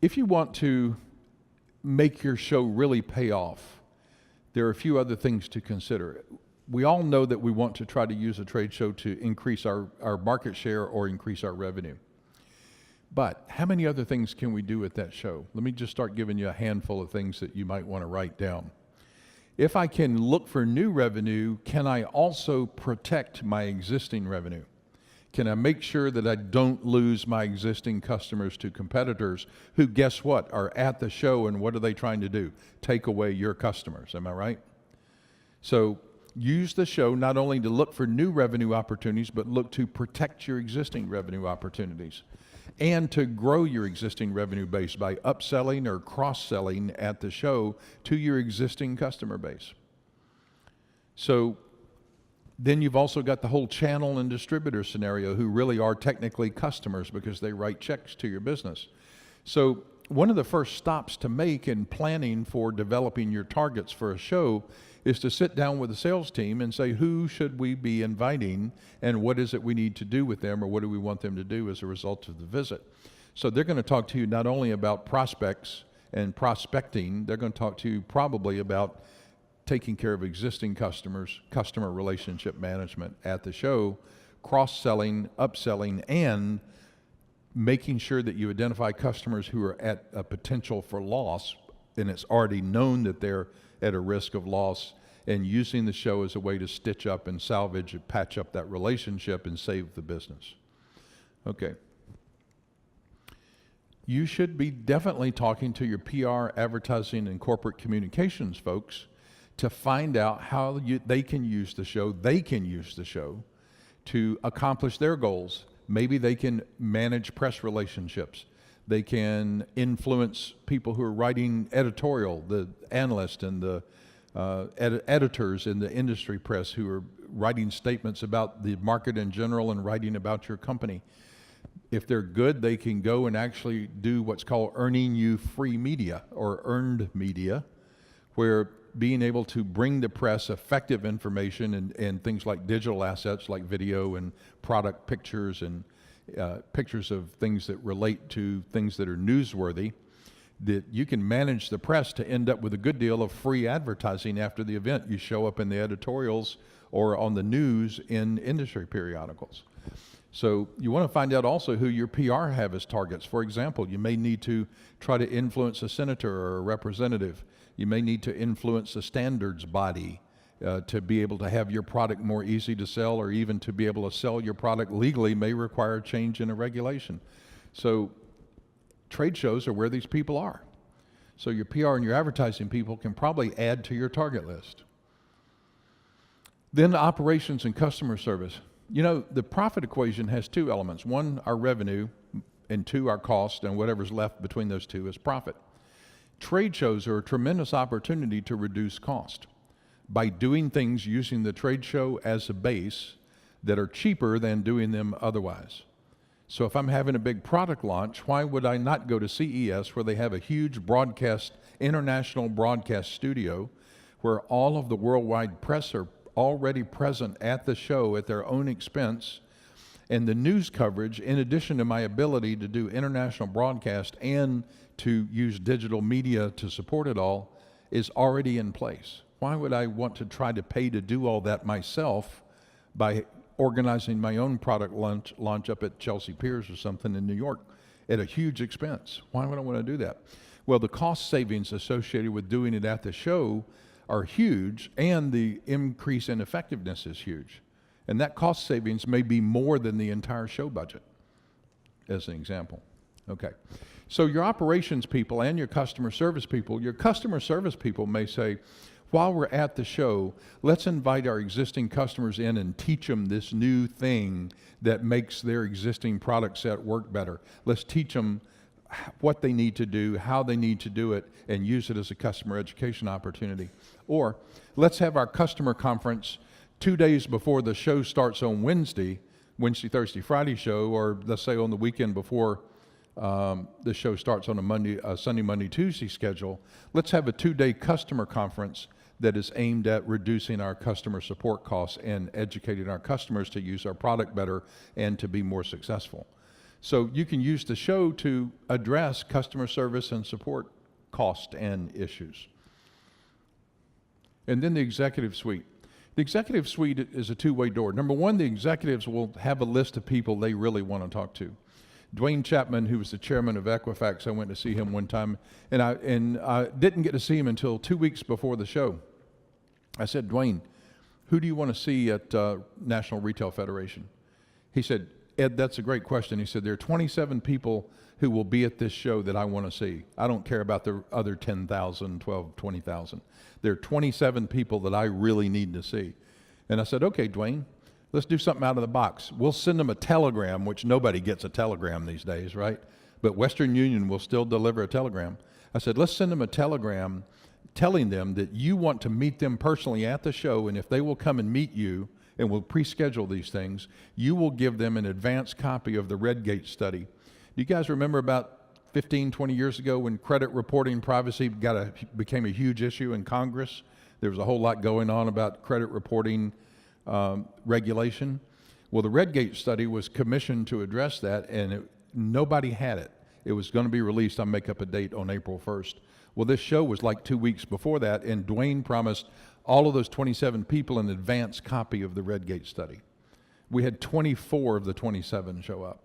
If you want to make your show really pay off, there are a few other things to consider. We all know that we want to try to use a trade show to increase our market share or increase our revenue. But how many other things can we do at that show? Let me just start giving you a handful of things that you might want to write down. If I can look for new revenue, can I also protect my existing revenue? Can I make sure that I don't lose my existing customers to competitors who, guess what, are at the show, and what are they trying to do? Take away your customers, am I right? So use the show not only to look for new revenue opportunities, but look to protect your existing revenue opportunities and to grow your existing revenue base by upselling or cross-selling at the show to your existing customer base. So then you've also got the whole channel and distributor scenario, who really are technically customers because they write checks to your business. So one of the first stops to make in planning for developing your targets for a show is to sit down with the sales team and say, who should we be inviting and what is it we need to do with them, or what do we want them to do as a result of the visit? So they're going to talk to you not only about prospects and prospecting, they're going to talk to you probably about taking care of existing customers, customer relationship management at the show, cross-selling, upselling, and making sure that you identify customers who are at a potential for loss, and it's already known that they're at a risk of loss, and using the show as a way to stitch up and salvage and patch up that relationship and save the business. Okay. You should be definitely talking to your PR, advertising, and corporate communications folks to find out how they can use the show to accomplish their goals. Maybe they can manage press relationships. They can influence people who are writing editorial, the analysts and the editors in the industry press who are writing statements about the market in general and writing about your company. If they're good, they can go and actually do what's called earning you free media or earned media, where being able to bring the press effective information and things like digital assets like video and product pictures and pictures of things that relate to things that are newsworthy, that you can manage the press to end up with a good deal of free advertising after the event. You show up in the editorials or on the news in industry periodicals. So you want to find out also who your PR have as targets. For example, you may need to try to influence a senator or a representative. You may need to influence a standards body to be able to have your product more easy to sell, or even to be able to sell your product legally may require a change in a regulation. So trade shows are where these people are. So your PR and your advertising people can probably add to your target list. Then operations and customer service. You know, the profit equation has two elements. One, our revenue, and two, our cost, and whatever's left between those two is profit. Trade shows are a tremendous opportunity to reduce cost by doing things using the trade show as a base that are cheaper than doing them otherwise. So if I'm having a big product launch, why would I not go to CES, where they have a huge international broadcast studio, where all of the worldwide press are already present at the show at their own expense, and the news coverage, in addition to my ability to do international broadcast and to use digital media to support it all, is already in place. Why would I want to try to pay to do all that myself by organizing my own product launch up at Chelsea Piers or something in New York at a huge expense? Why would I want to do that? Well, the cost savings associated with doing it at the show are huge, and the increase in effectiveness is huge. And that cost savings may be more than the entire show budget, as an example. Okay. So your operations people and your customer service people may say, while we're at the show, let's invite our existing customers in and teach them this new thing that makes their existing product set work better. Let's teach them what they need to do, how they need to do it, and use it as a customer education opportunity. Or let's have our customer conference 2 days before the show starts on Wednesday, Thursday, Friday show, or let's say on the weekend before the show starts on a Sunday, Monday, Tuesday schedule. Let's have a 2-day customer conference that is aimed at reducing our customer support costs and educating our customers to use our product better and to be more successful. So you can use the show to address customer service and support cost and issues. And then the executive suite. The executive suite is a two-way door. Number one, the executives will have a list of people they really want to talk to. Dwayne Chapman, who was the chairman of Equifax, I went to see him one time, and I didn't get to see him until 2 weeks before the show. I said, Dwayne, who do you want to see at National Retail Federation? He said, Ed, that's a great question. He said, there are 27 people who will be at this show that I want to see. I don't care about the other 10,000, 12, 20,000. There are 27 people that I really need to see. And I said, okay, Dwayne, let's do something out of the box. We'll send them a telegram, which nobody gets a telegram these days, right? But Western Union will still deliver a telegram. I said, let's send them a telegram telling them that you want to meet them personally at the show, and if they will come and meet you, and we'll pre-schedule these things, you will give them an advance copy of the Redgate study. Do you guys remember about 15, 20 years ago when credit reporting privacy became a huge issue in Congress? There was a whole lot going on about credit reporting regulation. Well, the Redgate study was commissioned to address that, and nobody had it. It was going to be released, I'll make up a date, on April 1st. Well, this show was like 2 weeks before that, and Dwayne promised all of those 27 people an advance copy of the Redgate study. We had 24 of the 27 show up.